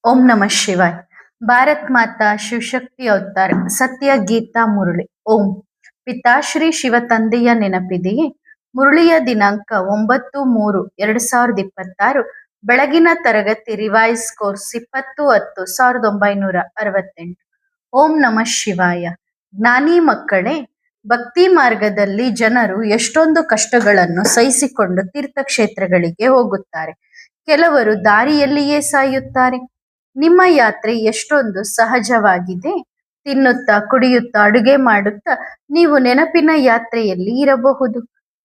ओम नमः शिवाय। भारत माता ಶಿವಶಕ್ತಿ ಅವತಾರ ಸತ್ಯ ಗೀತಾ ಮುರಳಿ. ಓಂ. ಪಿತಾಶ್ರೀ ಶಿವ ತಂದೆಯ ನೆನಪಿದೆಯೇ? ಮುರಳಿಯ ದಿನಾಂಕ 9/3/2026. ಬೆಳಗಿನ ತರಗತಿ ರಿವೈಸ್ ಕೋರ್ಸ್ 20/10/1968. ಓಂ ನಮಃ ಶಿವಾಯ. ಜ್ಞಾನಿ ಮಕ್ಕಳೇ, ಭಕ್ತಿ ಮಾರ್ಗದಲ್ಲಿ ಜನರು ಎಷ್ಟೊಂದು ಕಷ್ಟಗಳನ್ನು ಸಹಿಸಿಕೊಂಡು ತೀರ್ಥಕ್ಷೇತ್ರಗಳಿಗೆ ಹೋಗುತ್ತಾರೆ. ಕೆಲವರು ದಾರಿಯಲ್ಲಿಯೇ ಸಾಯುತ್ತಾರೆ. ನಿಮ್ಮ ಯಾತ್ರೆ ಎಷ್ಟೊಂದು ಸಹಜವಾಗಿದೆ. ತಿನ್ನುತ್ತಾ ಕುಡಿಯುತ್ತಾ ಅಡುಗೆ ಮಾಡುತ್ತಾ ನೀವು ನೆನಪಿನ ಯಾತ್ರೆಯಲ್ಲಿ ಇರಬಹುದು.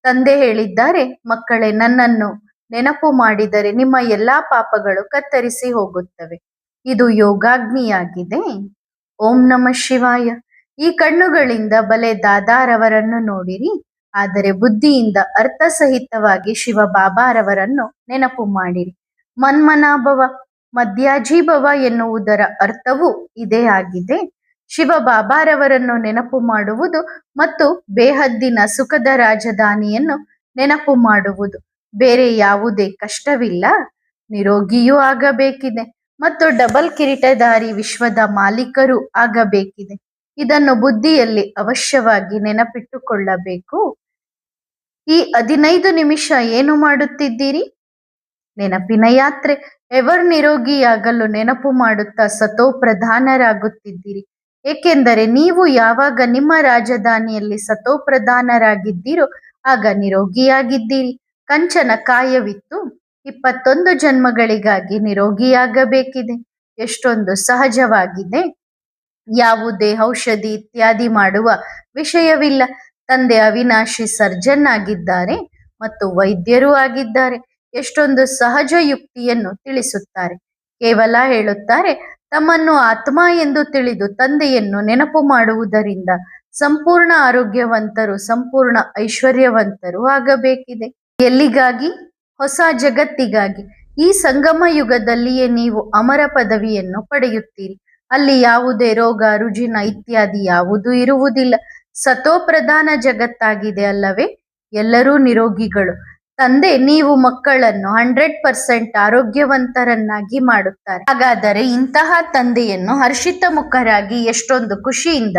ತಂದೆ ಹೇಳಿದ್ದಾರೆ, ಮಕ್ಕಳೇ, ನನ್ನನ್ನು ನೆನಪು ಮಾಡಿದರೆ ನಿಮ್ಮ ಎಲ್ಲಾ ಪಾಪಗಳು ಕತ್ತರಿಸಿ ಹೋಗುತ್ತವೆ. ಇದು ಯೋಗಾಗ್ನಿಯಾಗಿದೆ. ಓಂ ನಮಃ ಶಿವಾಯ. ಈ ಕಣ್ಣುಗಳಿಂದ ಬಲೆ ದಾದಾರವರನ್ನು ನೋಡಿರಿ, ಆದರೆ ಬುದ್ಧಿಯಿಂದ ಅರ್ಥಸಹಿತವಾಗಿ ಶಿವ ಬಾಬಾರವರನ್ನು ನೆನಪು ಮಾಡಿರಿ. ಮನ್ಮನಾಭವ ಮಧ್ಯಾಜೀಭವ ಎನ್ನುವುದರ ಅರ್ಥವೂ ಇದೇ ಆಗಿದೆ. ಶಿವ ಬಾಬಾರವರನ್ನು ನೆನಪು ಮಾಡುವುದು ಮತ್ತು ಬೇಹದ್ದಿನ ಸುಖದ ರಾಜಧಾನಿಯನ್ನು ನೆನಪು ಮಾಡುವುದು. ಬೇರೆ ಯಾವುದೇ ಕಷ್ಟವಿಲ್ಲ. ನಿರೋಗಿಯೂ ಆಗಬೇಕಿದೆ ಮತ್ತು ಡಬಲ್ ಕಿರೀಟಧಾರಿ ವಿಶ್ವದ ಮಾಲೀಕರೂ ಆಗಬೇಕಿದೆ. ಇದನ್ನು ಬುದ್ಧಿಯಲ್ಲಿ ಅವಶ್ಯವಾಗಿ ನೆನಪಿಟ್ಟುಕೊಳ್ಳಬೇಕು. ಈ 15 ನಿಮಿಷ ಏನು ಮಾಡುತ್ತಿದ್ದೀರಿ? ನೆನಪಿನ ಯಾತ್ರೆ. ಎವರ್ ನಿರೋಗಿಯಾಗಲು ನೆನಪು ಮಾಡುತ್ತಾ ಸತೋ ಪ್ರಧಾನರಾಗುತ್ತಿದ್ದೀರಿ. ಏಕೆಂದರೆ ನೀವು ಯಾವಾಗ ನಿಮ್ಮ ರಾಜಧಾನಿಯಲ್ಲಿ ಸತೋ ಪ್ರಧಾನರಾಗಿದ್ದೀರೋ ಆಗ ನಿರೋಗಿಯಾಗಿದ್ದೀರಿ. ಕಂಚನ ಕಾಯವಿತ್ತು. 21 ಜನ್ಮಗಳಿಗಾಗಿ ನಿರೋಗಿಯಾಗಬೇಕಿದೆ. ಎಷ್ಟೊಂದು ಸಹಜವಾಗಿದೆ. ಯಾವುದೇ ಔಷಧಿ ಇತ್ಯಾದಿ ಮಾಡುವ ವಿಷಯವಿಲ್ಲ. ತಂದೆ ಅವಿನಾಶಿ ಸರ್ಜನ್ ಆಗಿದ್ದಾರೆ ಮತ್ತು ವೈದ್ಯರೂ ಆಗಿದ್ದಾರೆ. ಎಷ್ಟೊಂದು ಸಹಜ ಯುಕ್ತಿಯನ್ನು ತಿಳಿಸುತ್ತಾರೆ. ಕೇವಲ ಹೇಳುತ್ತಾರೆ, ತಮ್ಮನ್ನು ಆತ್ಮ ಎಂದು ತಿಳಿದು ತಂದೆಯನ್ನು ನೆನಪು ಮಾಡುವುದರಿಂದ ಸಂಪೂರ್ಣ ಆರೋಗ್ಯವಂತರು, ಸಂಪೂರ್ಣ ಐಶ್ವರ್ಯವಂತರು ಆಗಬೇಕಿದೆ. ಎಲ್ಲಿಗಾಗಿ? ಹೊಸ ಜಗತ್ತಿಗಾಗಿ. ಈ ಸಂಗಮ ಯುಗದಲ್ಲಿಯೇ ನೀವು ಅಮರ ಪದವಿಯನ್ನು ಪಡೆಯುತ್ತೀರಿ. ಅಲ್ಲಿ ಯಾವುದೇ ರೋಗ ರುಜಿನ ಇತ್ಯಾದಿ ಯಾವುದೂ ಇರುವುದಿಲ್ಲ. ಸತೋ ಪ್ರಧಾನ ಜಗತ್ತಾಗಿದೆ ಅಲ್ಲವೇ? ಎಲ್ಲರೂ ನಿರೋಗಿಗಳು. ತಂದೆ ನೀವು ಮಕ್ಕಳನ್ನು 100% ಆರೋಗ್ಯವಂತರನ್ನಾಗಿ ಮಾಡುತ್ತಾರೆ. ಹಾಗಾದರೆ ಇಂತಹ ತಂದೆಯನ್ನು ಹರ್ಷಿತ ಮುಖರಾಗಿ ಎಷ್ಟೊಂದು ಖುಷಿಯಿಂದ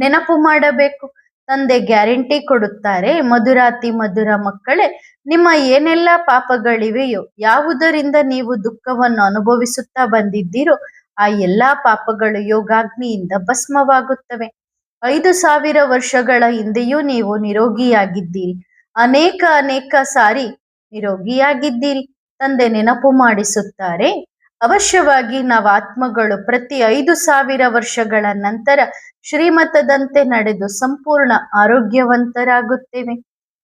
ನೆನಪು ಮಾಡಬೇಕು. ತಂದೆ ಗ್ಯಾರಂಟಿ ಕೊಡುತ್ತಾರೆ, ಮಧುರಾತಿ ಮಧುರ ಮಕ್ಕಳೇ, ನಿಮ್ಮ ಏನೆಲ್ಲ ಪಾಪಗಳಿವೆಯೋ, ಯಾವುದರಿಂದ ನೀವು ದುಃಖವನ್ನು ಅನುಭವಿಸುತ್ತಾ ಬಂದಿದ್ದೀರೋ ಆ ಎಲ್ಲಾ ಪಾಪಗಳು ಯೋಗಾಗ್ನಿಯಿಂದ ಭಸ್ಮವಾಗುತ್ತವೆ. 5000 ವರ್ಷಗಳ ಹಿಂದೆಯೂ ನೀವು ನಿರೋಗಿಯಾಗಿದ್ದೀರಿ. ಅನೇಕ ಸಾರಿ ನಿರೋಗಿಯಾಗಿದ್ದೀರಿ. ತಂದೆ ನೆನಪು ಮಾಡಿಸುತ್ತಾರೆ, ಅವಶ್ಯವಾಗಿ ನಾವು ಆತ್ಮಗಳು ಪ್ರತಿ 5000 ವರ್ಷಗಳ ನಂತರ ಶ್ರೀಮತದಂತೆ ನಡೆದು ಸಂಪೂರ್ಣ ಆರೋಗ್ಯವಂತರಾಗುತ್ತೇವೆ.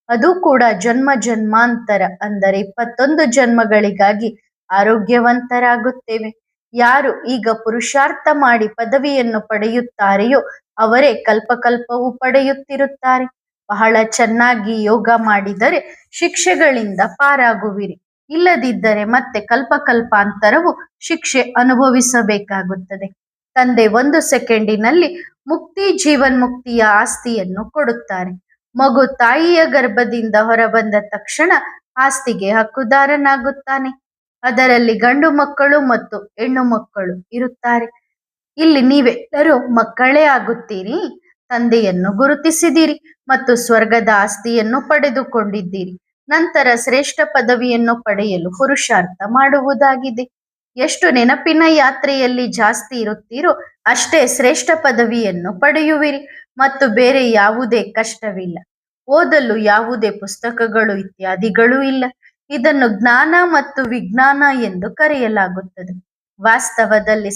ಅದು ಕೂಡ ಜನ್ಮ ಜನ್ಮಾಂತರ, ಅಂದರೆ 21 ಜನ್ಮಗಳಿಗಾಗಿ ಆರೋಗ್ಯವಂತರಾಗುತ್ತೇವೆ. ಯಾರು ಈಗ ಪುರುಷಾರ್ಥ ಮಾಡಿ ಪದವಿಯನ್ನು ಪಡೆಯುತ್ತಾರೆಯೋ ಅವರೇ ಕಲ್ಪಕಲ್ಪವೂ ಪಡೆಯುತ್ತಿರುತ್ತಾರೆ. ಬಹಳ ಚೆನ್ನಾಗಿ ಯೋಗ ಮಾಡಿದರೆ ಶಿಕ್ಷೆಗಳಿಂದ ಪಾರಾಗುವಿರಿ. ಇಲ್ಲದಿದ್ದರೆ ಮತ್ತೆ ಕಲ್ಪಕಲ್ಪಾಂತರವು ಶಿಕ್ಷೆ ಅನುಭವಿಸಬೇಕಾಗುತ್ತದೆ. ತಂದೆ 1 ಸೆಕೆಂಡಿನಲ್ಲಿ ಮುಕ್ತಿ ಜೀವನ್ಮುಕ್ತಿಯ ಆಸ್ತಿಯನ್ನು ಕೊಡುತ್ತಾರೆ. ಮಗು ತಾಯಿಯ ಗರ್ಭದಿಂದ ಹೊರಬಂದ ತಕ್ಷಣ ಆಸ್ತಿಗೆ ಹಕ್ಕುದಾರನಾಗುತ್ತಾನೆ. ಅದರಲ್ಲಿ ಗಂಡು ಮಕ್ಕಳು ಮತ್ತು ಹೆಣ್ಣು ಮಕ್ಕಳು ಇರುತ್ತಾರೆ. ಇಲ್ಲಿ ನೀವೆಲ್ಲರೂ ಮಕ್ಕಳೇ ಆಗುತ್ತೀರಿ. ತಂದೆಯನ್ನು ಗುರುತಿಸಿದಿರಿ ಮತ್ತು ಸ್ವರ್ಗದ ಆಸ್ತಿಯನ್ನು ಪಡೆದುಕೊಂಡಿದ್ದೀರಿ. ನಂತರ ಶ್ರೇಷ್ಠ ಪದವಿಯನ್ನು ಪಡೆಯಲು ಪುರುಷಾರ್ಥ ಮಾಡುವುದಾಗಿದೆ. ಎಷ್ಟು ನೆನಪಿನ ಯಾತ್ರೆಯಲ್ಲಿ ಜಾಸ್ತಿ ಇರುತ್ತೀರೋ ಅಷ್ಟೇ ಶ್ರೇಷ್ಠ ಪದವಿಯನ್ನು ಪಡೆಯುವಿರಿ ಮತ್ತು ಬೇರೆ ಯಾವುದೇ ಕಷ್ಟವಿಲ್ಲ. ಓದಲು ಯಾವುದೇ ಪುಸ್ತಕಗಳು ಇತ್ಯಾದಿಗಳೂ ಇಲ್ಲ. ಇದನ್ನು ಜ್ಞಾನ ಮತ್ತು ವಿಜ್ಞಾನ ಎಂದು ಕರೆಯಲಾಗುತ್ತದೆ. ವಾಸ್ತವದಲ್ಲಿ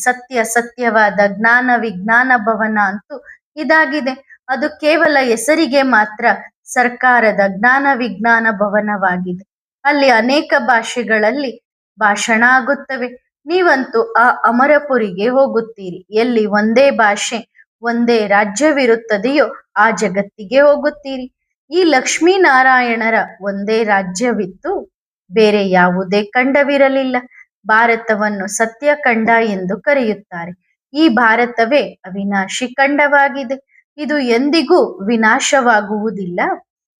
ಸತ್ಯವಾದ ಜ್ಞಾನ ವಿಜ್ಞಾನ ಭವನ ಅಂತೂ ಇದಾಗಿದೆ. ಅದು ಕೇವಲ ಹೆಸರಿಗೆ ಮಾತ್ರ ಸರ್ಕಾರದ ಜ್ಞಾನ ವಿಜ್ಞಾನ ಭವನವಾಗಿದೆ. ಅಲ್ಲಿ ಅನೇಕ ಭಾಷೆಗಳಲ್ಲಿ ಭಾಷಣ ಆಗುತ್ತವೆ. ನೀವಂತೂ ಆ ಅಮರಪುರಿಗೆ ಹೋಗುತ್ತೀರಿ. ಎಲ್ಲಿ ಒಂದೇ ಭಾಷೆ ಒಂದೇ ರಾಜ್ಯವಿರುತ್ತದೆಯೋ ಆ ಜಗತ್ತಿಗೆ ಹೋಗುತ್ತೀರಿ. ಈ ಲಕ್ಷ್ಮೀನಾರಾಯಣರ ಒಂದೇ ರಾಜ್ಯವಿತ್ತು, ಬೇರೆ ಯಾವುದೇ ಖಂಡವಿರಲಿಲ್ಲ. ಭಾರತವನ್ನು ಸತ್ಯ ಖಂಡ ಎಂದು ಕರೆಯುತ್ತಾರೆ. ಈ ಭಾರತವೇ ಅವಿನಾಶಿ ಖಂಡವಾಗಿದೆ. ಇದು ಎಂದಿಗೂ ವಿನಾಶವಾಗುವುದಿಲ್ಲ.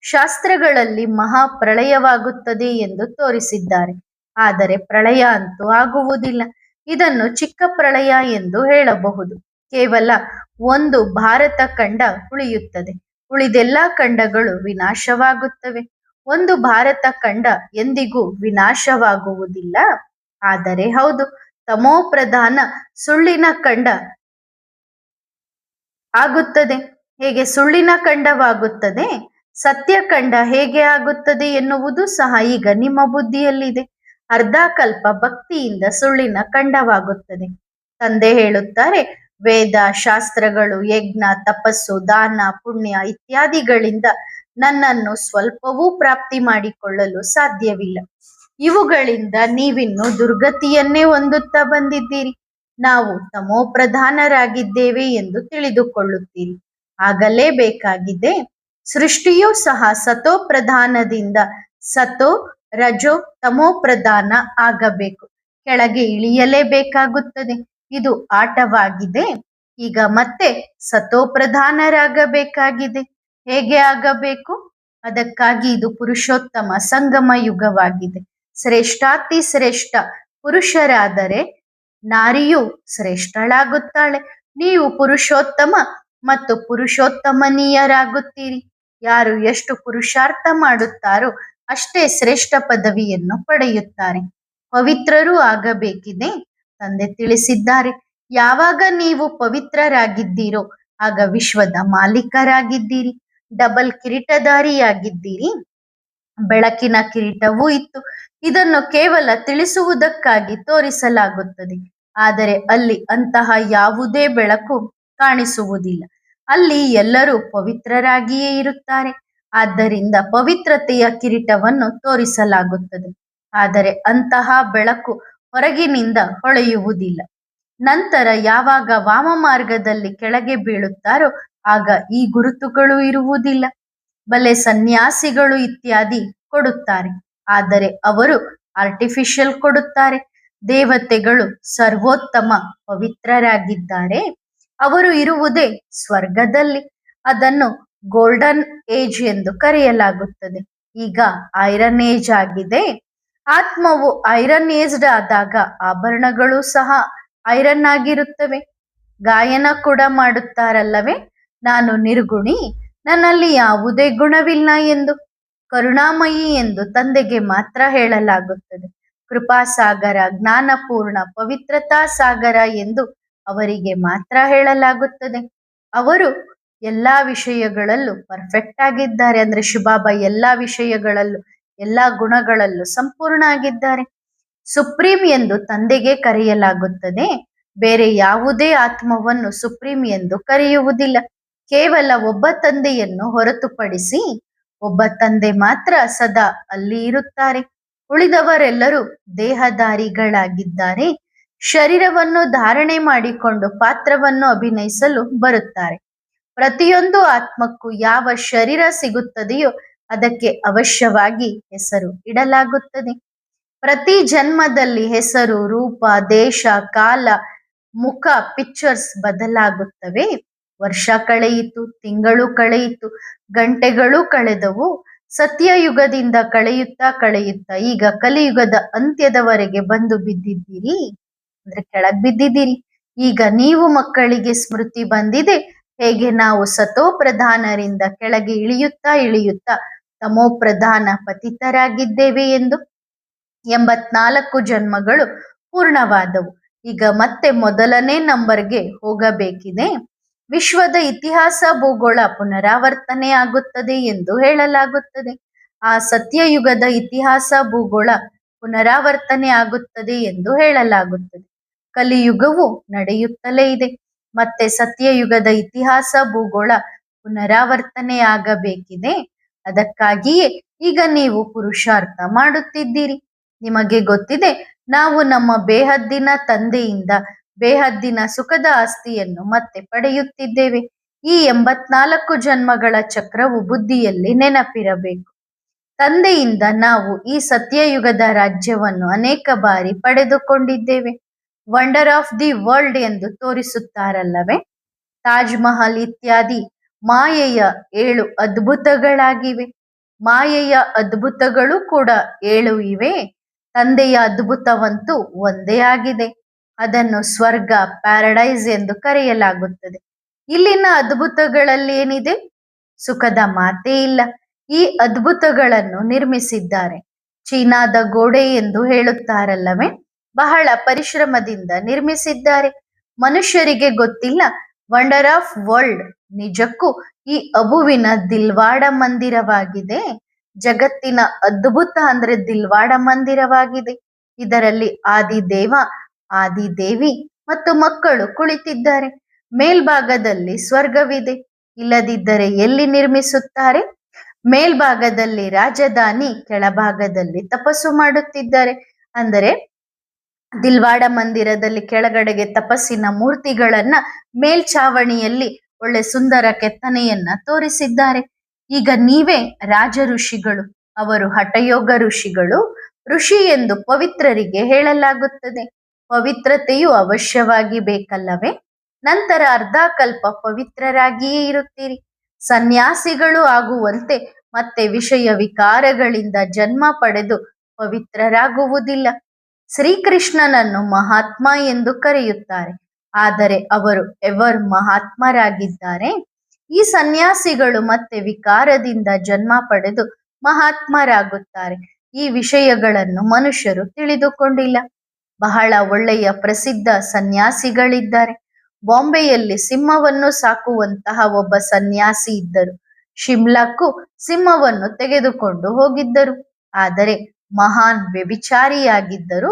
ಶಾಸ್ತ್ರಗಳಲ್ಲಿ ಮಹಾ ಪ್ರಳಯವಾಗುತ್ತದೆ ಎಂದು ತೋರಿಸಿದ್ದಾರೆ, ಆದರೆ ಪ್ರಳಯ ಅಂತೂ ಆಗುವುದಿಲ್ಲ. ಇದನ್ನು ಚಿಕ್ಕ ಪ್ರಳಯ ಎಂದು ಹೇಳಬಹುದು. ಕೇವಲ ಒಂದು ಭಾರತ ಖಂಡ ಉಳಿಯುತ್ತದೆ, ಉಳಿದೆಲ್ಲ ಖಂಡಗಳು ವಿನಾಶವಾಗುತ್ತವೆ. ಒಂದು ಭಾರತ ಖಂಡ ಎಂದಿಗೂ ವಿನಾಶವಾಗುವುದಿಲ್ಲ. ಆದರೆ ಹೌದು, ತಮೋ ಪ್ರಧಾನ ಸುಳ್ಳಿನ ಖಂಡ ಆಗುತ್ತದೆ. ಹೇಗೆ ಸುಳ್ಳಿನ ಖಂಡವಾಗುತ್ತದೆ, ಸತ್ಯಖಂಡ ಹೇಗೆ ಆಗುತ್ತದೆ ಎನ್ನುವುದು ಸಹ ಈಗ ನಿಮ್ಮ ಬುದ್ಧಿಯಲ್ಲಿದೆ. ಅರ್ಧ ಕಲ್ಪ ಭಕ್ತಿಯಿಂದ ಸುಳ್ಳಿನ ಖಂಡವಾಗುತ್ತದೆ. ತಂದೆ ಹೇಳುತ್ತಾರೆ, ವೇದ ಶಾಸ್ತ್ರಗಳು, ಯಜ್ಞ, ತಪಸ್ಸು, ದಾನ, ಪುಣ್ಯ ಇತ್ಯಾದಿಗಳಿಂದ ನನ್ನನ್ನು ಸ್ವಲ್ಪವೂ ಪ್ರಾಪ್ತಿ ಮಾಡಿಕೊಳ್ಳಲು ಸಾಧ್ಯವಿಲ್ಲ. ಇವುಗಳಿಂದ ನೀವಿನ್ನು ದುರ್ಗತಿಯನ್ನೇ ಹೊಂದುತ್ತಾ ಬಂದಿದ್ದೀರಿ. ನಾವು ತಮೋ ಪ್ರಧಾನರಾಗಿದ್ದೇವೆ ಎಂದು ತಿಳಿದುಕೊಳ್ಳುತ್ತೀರಿ. ಆಗಲೇಬೇಕಾಗಿದೆ. ಸೃಷ್ಟಿಯೂ ಸಹ ಸತೋ ಪ್ರಧಾನದಿಂದ ಸತೋ ರಜೋ ತಮೋ ಪ್ರಧಾನ ಆಗಬೇಕು. ಕೆಳಗೆ ಇಳಿಯಲೇಬೇಕಾಗುತ್ತದೆ. ಇದು ಆಟವಾಗಿದೆ. ಈಗ ಮತ್ತೆ ಸತೋ ಪ್ರಧಾನರಾಗಬೇಕಾಗಿದೆ. ಹೇಗೆ ಆಗಬೇಕು? ಅದಕ್ಕಾಗಿ ಇದು ಪುರುಷೋತ್ತಮ ಸಂಗಮ ಯುಗವಾಗಿದೆ. ಶ್ರೇಷ್ಠಾತಿ ಶ್ರೇಷ್ಠ ಪುರುಷರಾದರೆ ನಾರಿಯು ಶ್ರೇಷ್ಠಳಾಗುತ್ತಾಳೆ. ನೀವು ಪುರುಷೋತ್ತಮ ಮತ್ತು ಪುರುಷೋತ್ತಮನೀಯರಾಗುತ್ತೀರಿ. ಯಾರು ಎಷ್ಟು ಪುರುಷಾರ್ಥ ಮಾಡುತ್ತಾರೋ ಅಷ್ಟೇ ಶ್ರೇಷ್ಠ ಪದವಿಯನ್ನು ಪಡೆಯುತ್ತಾರೆ. ಪವಿತ್ರರೂ ಆಗಬೇಕಿದೆ. ತಂದೆ ತಿಳಿಸಿದ್ದಾರೆ, ಯಾವಾಗ ನೀವು ಪವಿತ್ರರಾಗಿದ್ದೀರೋ ಆಗ ವಿಶ್ವದ ಮಾಲೀಕರಾಗಿದ್ದೀರಿ. ಡಬಲ್ ಕಿರೀಟಧಾರಿಯಾಗಿದ್ದೀರಿ. ಬೆಳಕಿನ ಕಿರೀಟವೂ ಇತ್ತು. ಇದನ್ನು ಕೇವಲ ತಿಳಿಸುವುದಕ್ಕಾಗಿ ತೋರಿಸಲಾಗುತ್ತದೆ. ಆದರೆ ಅಲ್ಲಿ ಅಂತಹ ಯಾವುದೇ ಬೆಳಕು ಕಾಣಿಸುವುದಿಲ್ಲ. ಅಲ್ಲಿ ಎಲ್ಲರೂ ಪವಿತ್ರರಾಗಿಯೇ ಇರುತ್ತಾರೆ. ಆದ್ದರಿಂದ ಪವಿತ್ರತೆಯ ಕಿರೀಟವನ್ನು ತೋರಿಸಲಾಗುತ್ತದೆ. ಆದರೆ ಅಂತಹ ಬೆಳಕು ಹೊರಗಿನಿಂದ ಹೊಳೆಯುವುದಿಲ್ಲ. ನಂತರ ಯಾವಾಗ ವಾಮ ಮಾರ್ಗದಲ್ಲಿ ಕೆಳಗೆ ಬೀಳುತ್ತಾರೋ ಆಗ ಈ ಗುರುತುಗಳು ಇರುವುದಿಲ್ಲ. ಬಲೆ ಸನ್ಯಾಸಿಗಳು ಇತ್ಯಾದಿ ಕೊಡುತ್ತಾರೆ, ಆದರೆ ಅವರು ಆರ್ಟಿಫಿಷಿಯಲ್ ಕೊಡುತ್ತಾರೆ. ದೇವತೆಗಳು ಸರ್ವೋತ್ತಮ ಪವಿತ್ರರಾಗಿದ್ದಾರೆ. ಅವರು ಇರುವುದೇ ಸ್ವರ್ಗದಲ್ಲಿ. ಅದನ್ನು ಗೋಲ್ಡನ್ ಏಜ್ ಎಂದು ಕರೆಯಲಾಗುತ್ತದೆ. ಈಗ ಐರನ್ ಏಜ್ ಆಗಿದೆ. ಆತ್ಮವು ಐರನ್ ಏಜ್ಡ್ ಆದಾಗ ಆಭರಣಗಳು ಸಹ ಐರನ್ ಆಗಿರುತ್ತವೆ. ಗಾಯನ ಕೂಡ ಮಾಡುತ್ತಾರಲ್ಲವೇ, ನಾನು ನಿರ್ಗುಣಿ, ನನ್ನಲ್ಲಿ ಯಾವುದೇ ಗುಣವಿಲ್ಲ ಎಂದು. ಕರುಣಾಮಯಿ ಎಂದು ತಂದೆಗೆ ಮಾತ್ರ ಹೇಳಲಾಗುತ್ತದೆ. ಕೃಪಾಸಾಗರ, ಜ್ಞಾನಪೂರ್ಣ, ಪವಿತ್ರತಾ ಸಾಗರ ಎಂದು ಅವರಿಗೆ ಮಾತ್ರ ಹೇಳಲಾಗುತ್ತದೆ. ಅವರು ಎಲ್ಲಾ ವಿಷಯಗಳಲ್ಲೂ ಪರ್ಫೆಕ್ಟ್ ಆಗಿದ್ದಾರೆ. ಅಂದ್ರೆ ಶಿವಬಾಬಾ ಎಲ್ಲಾ ವಿಷಯಗಳಲ್ಲೂ ಎಲ್ಲಾ ಗುಣಗಳಲ್ಲೂ ಸಂಪೂರ್ಣ ಆಗಿದ್ದಾರೆ. ಸುಪ್ರೀಂ ಎಂದು ತಂದೆಗೆ ಕರೆಯಲಾಗುತ್ತದೆ. ಬೇರೆ ಯಾವುದೇ ಆತ್ಮವನ್ನು ಸುಪ್ರೀಂ ಎಂದು ಕರೆಯುವುದಿಲ್ಲ. ಕೇವಲ ಒಬ್ಬ ತಂದೆಯನ್ನು ಹೊರತುಪಡಿಸಿ ಒಬ್ಬ ತಂದೆ ಮಾತ್ರ ಸದಾ ಅಲ್ಲಿ ಇರುತ್ತಾರೆ. ಉಳಿದವರೆಲ್ಲರೂ ದೇಹಧಾರಿಗಳಾಗಿದ್ದಾರೆ. ಶರೀರವನ್ನು ಧಾರಣೆ ಮಾಡಿಕೊಂಡು ಪಾತ್ರವನ್ನು ಅಭಿನಯಿಸಲು ಬರುತ್ತಾರೆ. ಪ್ರತಿಯೊಂದು ಆತ್ಮಕ್ಕೂ ಯಾವ ಶರೀರ ಸಿಗುತ್ತದೆಯೋ ಅದಕ್ಕೆ ಅವಶ್ಯವಾಗಿ ಹೆಸರು ಇಡಲಾಗುತ್ತದೆ. ಪ್ರತಿ ಜನ್ಮದಲ್ಲಿ ಹೆಸರು, ರೂಪ, ದೇಶ, ಕಾಲ, ಮುಖ, ಪಿಕ್ಚರ್ಸ್ ಬದಲಾಗುತ್ತವೆ. ವರ್ಷ ಕಳೆಯಿತು, ತಿಂಗಳು ಕಳೆಯಿತು, ಗಂಟೆಗಳು ಕಳೆದವು. ಸತ್ಯಯುಗದಿಂದ ಕಳೆಯುತ್ತಾ ಈಗ ಕಲಿಯುಗದ ಅಂತ್ಯದವರೆಗೆ ಬಂದು ಬಿದ್ದಿದ್ದೀರಿ. ಅಂದ್ರೆ ಕೆಳಗ್ ಬಿದ್ದಿದ್ದೀರಿ. ಈಗ ನೀವು ಮಕ್ಕಳಿಗೆ ಸ್ಮೃತಿ ಬಂದಿದೆ, ಹೇಗೆ ನಾವು ಸತೋ ಪ್ರಧಾನರಿಂದ ಕೆಳಗೆ ಇಳಿಯುತ್ತಾ ತಮೋ ಪ್ರಧಾನ ಪತಿತರಾಗಿದ್ದೇವೆ ಎಂದು. 84 ಜನ್ಮಗಳು ಪೂರ್ಣವಾದವು. ಈಗ ಮತ್ತೆ ಮೊದಲನೇ ನಂಬರ್ಗೆ ಹೋಗಬೇಕಿದೆ. ವಿಶ್ವದ ಇತಿಹಾಸ ಭೂಗೋಳ ಪುನರಾವರ್ತನೆ ಆಗುತ್ತದೆ ಎಂದು ಹೇಳಲಾಗುತ್ತದೆ. ಆ ಸತ್ಯಯುಗದ ಇತಿಹಾಸ ಭೂಗೋಳ ಪುನರಾವರ್ತನೆ ಆಗುತ್ತದೆ ಎಂದು ಹೇಳಲಾಗುತ್ತದೆ. ಕಲಿಯುಗವು ನಡೆಯುತ್ತಲೇ ಇದೆ. ಮತ್ತೆ ಸತ್ಯಯುಗದ ಇತಿಹಾಸ ಭೂಗೋಳ ಪುನರಾವರ್ತನೆ ಆಗಬೇಕಿದೆ. ಅದಕ್ಕಾಗಿಯೇ ಈಗ ನೀವು ಪುರುಷಾರ್ಥ ಮಾಡುತ್ತಿದ್ದೀರಿ. ನಿಮಗೆ ಗೊತ್ತಿದೆ, ನಾವು ನಮ್ಮ ಬೇಹದ್ದಿನ ತಂದೆಯಿಂದ ಬೇಹದ್ದಿನ ಸುಖದ ಆಸ್ತಿಯನ್ನು ಮತ್ತೆ ಪಡೆಯುತ್ತಿದ್ದೇವೆ. ಈ 84 ಜನ್ಮಗಳ ಚಕ್ರವು ಬುದ್ಧಿಯಲ್ಲಿ ನೆನಪಿರಬೇಕು. ತಂದೆಯಿಂದ ನಾವು ಈ ಸತ್ಯಯುಗದ ರಾಜ್ಯವನ್ನು ಅನೇಕ ಬಾರಿ ಪಡೆದುಕೊಂಡಿದ್ದೇವೆ. ವಂಡರ್ ಆಫ್ ದಿ ವರ್ಲ್ಡ್ ಎಂದು ತೋರಿಸುತ್ತಾರಲ್ಲವೇ, ತಾಜ್ ಮಹಲ್ ಇತ್ಯಾದಿ ಮಾಯೆಯ 7 ಅದ್ಭುತಗಳಾಗಿವೆ. ಮಾಯೆಯ ಅದ್ಭುತಗಳು ಕೂಡ 7 ಇವೆ. ತಂದೆಯ ಅದ್ಭುತವಂತೂ ಒಂದೇ ಆಗಿದೆ. ಅದನ್ನು ಸ್ವರ್ಗ, ಪ್ಯಾರಡೈಸ್ ಎಂದು ಕರೆಯಲಾಗುತ್ತದೆ. ಇಲ್ಲಿನ ಅದ್ಭುತಗಳಲ್ಲಿ ಏನಿದೆ? ಸುಖದ ಮಾತೇ ಇಲ್ಲ. ಈ ಅದ್ಭುತಗಳನ್ನು ನಿರ್ಮಿಸಿದ್ದಾರೆ. ಚೀನಾದ ಗೋಡೆ ಎಂದು ಹೇಳುತ್ತಾರಲ್ಲವೇ, ಬಹಳ ಪರಿಶ್ರಮದಿಂದ ನಿರ್ಮಿಸಿದ್ದಾರೆ. ಮನುಷ್ಯರಿಗೆ ಗೊತ್ತಿಲ್ಲ. Wonder of world. ನಿಜಕ್ಕೂ ಈ ಅಬುವಿನ ದಿಲ್ವಾಡ ಮಂದಿರವಾಗಿದೆ. ಜಗತ್ತಿನ ಅದ್ಭುತ ಅಂದ್ರೆ ದಿಲ್ವಾಡ ಮಂದಿರವಾಗಿದೆ. ಇದರಲ್ಲಿ ಆದಿದೇವ, ಆದಿದೇವಿ ಮತ್ತು ಮಕ್ಕಳು ಕುಳಿತಿದ್ದಾರೆ. ಮೇಲ್ಭಾಗದಲ್ಲಿ ಸ್ವರ್ಗವಿದೆ. ಇಲ್ಲದಿದ್ದರೆ ಎಲ್ಲಿ ನಿರ್ಮಿಸುತ್ತಾರೆ? ಮೇಲ್ಭಾಗದಲ್ಲಿ ರಾಜಧಾನಿ, ಕೆಳಭಾಗದಲ್ಲಿ ತಪಸ್ಸು ಮಾಡುತ್ತಿದ್ದಾರೆ. ಅಂದರೆ ದಿಲ್ವಾಡ ಮಂದಿರದಲ್ಲಿ ಕೆಳಗಡೆಗೆ ತಪಸ್ಸಿನ ಮೂರ್ತಿಗಳನ್ನ, ಮೇಲ್ಛಾವಣಿಯಲ್ಲಿ ಒಳ್ಳೆ ಸುಂದರ ಕೆತ್ತನೆಯನ್ನ ತೋರಿಸಿದ್ದಾರೆ. ಈಗ ನೀವೇ ರಾಜ ಋಷಿಗಳು, ಅವರು ಹಠಯೋಗ ಋಷಿಗಳು. ಋಷಿ ಎಂದು ಪವಿತ್ರರಿಗೆ ಹೇಳಲಾಗುತ್ತದೆ. ಪವಿತ್ರತೆಯು ಅವಶ್ಯವಾಗಿ ಬೇಕಲ್ಲವೇ? ನಂತರ ಅರ್ಧಕಲ್ಪ ಪವಿತ್ರರಾಗಿಯೇ ಇರುತ್ತೀರಿ. ಸನ್ಯಾಸಿಗಳು ಆಗುವಂತೆ ಮತ್ತೆ ವಿಷಯ ವಿಕಾರಗಳಿಂದ ಜನ್ಮ ಪಡೆದು ಪವಿತ್ರರಾಗುವುದಿಲ್ಲ. ಶ್ರೀಕೃಷ್ಣನನ್ನು ಮಹಾತ್ಮ ಎಂದು ಕರೆಯುತ್ತಾರೆ, ಆದರೆ ಅವರು ಎವರ್ ಮಹಾತ್ಮರಾಗಿದ್ದಾರೆ. ಈ ಸನ್ಯಾಸಿಗಳು ಮತ್ತೆ ವಿಕಾರದಿಂದ ಜನ್ಮ ಪಡೆದು ಮಹಾತ್ಮರಾಗುತ್ತಾರೆ. ಈ ವಿಷಯಗಳನ್ನು ಮನುಷ್ಯರು ತಿಳಿದುಕೊಂಡಿಲ್ಲ. ಬಹಳ ಒಳ್ಳೆಯ ಪ್ರಸಿದ್ಧ ಸನ್ಯಾಸಿಗಳಿದ್ದಾರೆ. ಬಾಂಬೆಯಲ್ಲಿ ಸಿಂಹವನ್ನು ಸಾಕುವಂತಹ ಒಬ್ಬ ಸನ್ಯಾಸಿ ಇದ್ದರು. ಶಿಮ್ಲಾಕ್ಕೂ ಸಿಂಹವನ್ನು ತೆಗೆದುಕೊಂಡು ಹೋಗಿದ್ದರು. ಆದರೆ ಮಹಾನ್ ವ್ಯಭಿಚಾರಿಯಾಗಿದ್ದರು.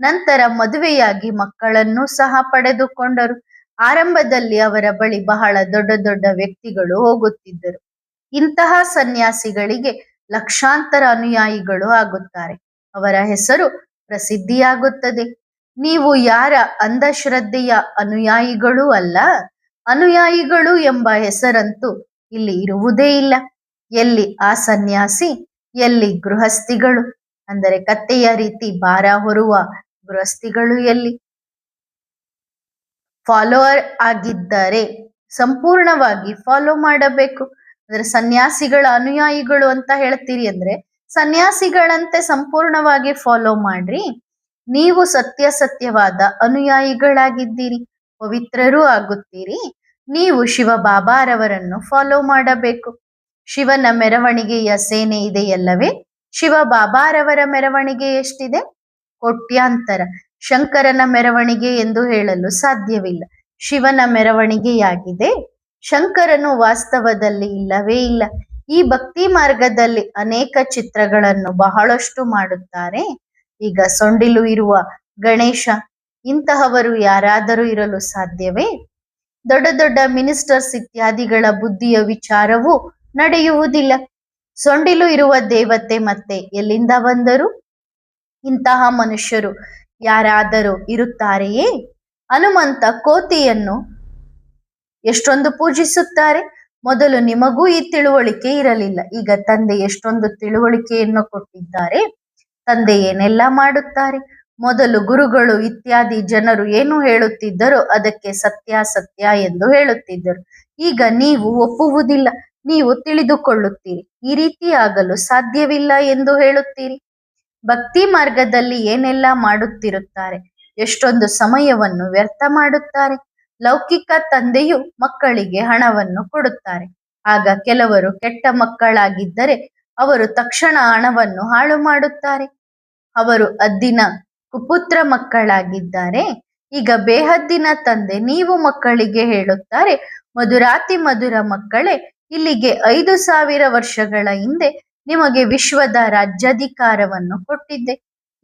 ನಂತರ ಮದುವೆಯಾಗಿ ಮಕ್ಕಳನ್ನು ಸಹ ಪಡೆದುಕೊಂಡರು. ಆರಂಭದಲ್ಲಿ ಅವರ ಬಳಿ ಬಹಳ ದೊಡ್ಡ ದೊಡ್ಡ ವ್ಯಕ್ತಿಗಳು ಹೋಗುತ್ತಿದ್ದರು. ಇಂತಹ ಸನ್ಯಾಸಿಗಳಿಗೆ ಲಕ್ಷಾಂತರ ಅನುಯಾಯಿಗಳು ಆಗುತ್ತಾರೆ. ಅವರ ಹೆಸರು ಪ್ರಸಿದ್ಧಿಯಾಗುತ್ತದೆ. ನೀವು ಯಾರ ಅಂಧಶ್ರದ್ಧೆಯ ಅನುಯಾಯಿಗಳೂ ಅಲ್ಲ. ಅನುಯಾಯಿಗಳು ಎಂಬ ಹೆಸರಂತೂ ಇಲ್ಲಿ ಇರುವುದೇ ಇಲ್ಲ. ಎಲ್ಲಿ ಆ ಸನ್ಯಾಸಿ, ಎಲ್ಲಿ ಗೃಹಸ್ಥಿಗಳು? ಅಂದರೆ ಕತ್ತೆಯ ರೀತಿ ಭಾರ ಹೊರುವ ಗೃಹಸ್ಥಿಗಳು ಎಲ್ಲಿ? ಫಾಲೋವರ್ ಆಗಿದ್ದರೆ ಸಂಪೂರ್ಣವಾಗಿ ಫಾಲೋ ಮಾಡಬೇಕು. ಅಂದ್ರೆ ಸನ್ಯಾಸಿಗಳ ಅನುಯಾಯಿಗಳು ಅಂತ ಹೇಳ್ತೀರಿ ಅಂದ್ರೆ ಸನ್ಯಾಸಿಗಳಂತೆ ಸಂಪೂರ್ಣವಾಗಿ ಫಾಲೋ ಮಾಡ್ರಿ. ನೀವು ಸತ್ಯವಾದ ಅನುಯಾಯಿಗಳಾಗಿದ್ದೀರಿ, ಪವಿತ್ರರೂ ಆಗುತ್ತೀರಿ. ನೀವು ಶಿವ ಬಾಬಾರವರನ್ನು ಫಾಲೋ ಮಾಡಬೇಕು. ಶಿವನ ಮೆರವಣಿಗೆಯ ಸೇನೆ ಇದೆಯಲ್ಲವೇ? ಶಿವ ಬಾಬಾರವರ ಮೆರವಣಿಗೆ ಎಷ್ಟಿದೆ? ಕೋಟ್ಯಾಂತರ. ಶಂಕರನ ಮೆರವಣಿಗೆ ಎಂದು ಹೇಳಲು ಸಾಧ್ಯವಿಲ್ಲ. ಶಿವನ ಮೆರವಣಿಗೆಯಾಗಿದೆ. ಶಂಕರನು ವಾಸ್ತವದಲ್ಲಿ ಇಲ್ಲವೇ ಇಲ್ಲ. ಈ ಭಕ್ತಿ ಮಾರ್ಗದಲ್ಲಿ ಅನೇಕ ಚಿತ್ರಗಳನ್ನು ಬಹಳಷ್ಟು ಮಾಡುತ್ತಾರೆ. ಈಗ ಸೊಂಡಿಲು ಇರುವ ಗಣೇಶ, ಇಂತಹವರು ಯಾರಾದರೂ ಇರಲು ಸಾಧ್ಯವೇ? ದೊಡ್ಡ ದೊಡ್ಡ ಮಿನಿಸ್ಟರ್ಸ್ ಇತ್ಯಾದಿಗಳ ಬುದ್ಧಿಯ ವಿಚಾರವೂ ನಡೆಯುವುದಿಲ್ಲ. ಸೊಂಡಿಲು ಇರುವ ದೇವತೆ ಮತ್ತೆ ಎಲ್ಲಿಂದ ಬಂದರು? ಇಂತಹ ಮನುಷ್ಯರು ಯಾರಾದರೂ ಇರುತ್ತಾರೆಯೇ? ಹನುಮಂತ ಕೋತಿಯನ್ನು ಎಷ್ಟೊಂದು ಪೂಜಿಸುತ್ತಾರೆ. ಮೊದಲು ನಿಮಗೂ ಈ ತಿಳುವಳಿಕೆ ಇರಲಿಲ್ಲ. ಈಗ ತಂದೆ ಎಷ್ಟೊಂದು ತಿಳುವಳಿಕೆಯನ್ನು ಕೊಟ್ಟಿದ್ದಾರೆ. ತಂದೆ ಏನೆಲ್ಲ ಮಾಡುತ್ತಾರೆ. ಮೊದಲು ಗುರುಗಳು ಇತ್ಯಾದಿ ಜನರು ಏನು ಹೇಳುತ್ತಿದ್ದರೋ ಅದಕ್ಕೆ ಸತ್ಯ ಎಂದು ಹೇಳುತ್ತಿದ್ದರು. ಈಗ ನೀವು ಒಪ್ಪುವುದಿಲ್ಲ. ನೀವು ತಿಳಿದುಕೊಳ್ಳುತ್ತೀರಿ. ಈ ರೀತಿ ಆಗಲು ಸಾಧ್ಯವಿಲ್ಲ ಎಂದು ಹೇಳುತ್ತೀರಿ. ಭಕ್ತಿ ಮಾರ್ಗದಲ್ಲಿ ಏನೆಲ್ಲ ಮಾಡುತ್ತಿರುತ್ತಾರೆ. ಎಷ್ಟೊಂದು ಸಮಯವನ್ನು ವ್ಯರ್ಥ ಮಾಡುತ್ತಾರೆ. ಲೌಕಿಕ ತಂದೆಯು ಮಕ್ಕಳಿಗೆ ಹಣವನ್ನು ಕೊಡುತ್ತಾರೆ. ಆಗ ಕೆಲವರು ಕೆಟ್ಟ ಮಕ್ಕಳಾಗಿದ್ದರೆ ಅವರು ತಕ್ಷಣ ಹಣವನ್ನು ಹಾಳು ಮಾಡುತ್ತಾರೆ. ಅವರು ಅದ್ದಿನ ಕುಪುತ್ರ ಮಕ್ಕಳಾಗಿದ್ದಾರೆ. ಈಗ ಬೇಹದ್ದಿನ ತಂದೆ ನೀವು ಮಕ್ಕಳಿಗೆ ಹೇಳುತ್ತಾರೆ, ಮಧುರಾತಿ ಮಧುರ ಮಕ್ಕಳೇ, ಇಲ್ಲಿಗೆ 5,000 ವರ್ಷಗಳ ಹಿಂದೆ ನಿಮಗೆ ವಿಶ್ವದ ರಾಜ್ಯಾಧಿಕಾರವನ್ನು ಕೊಟ್ಟಿದ್ದೆ.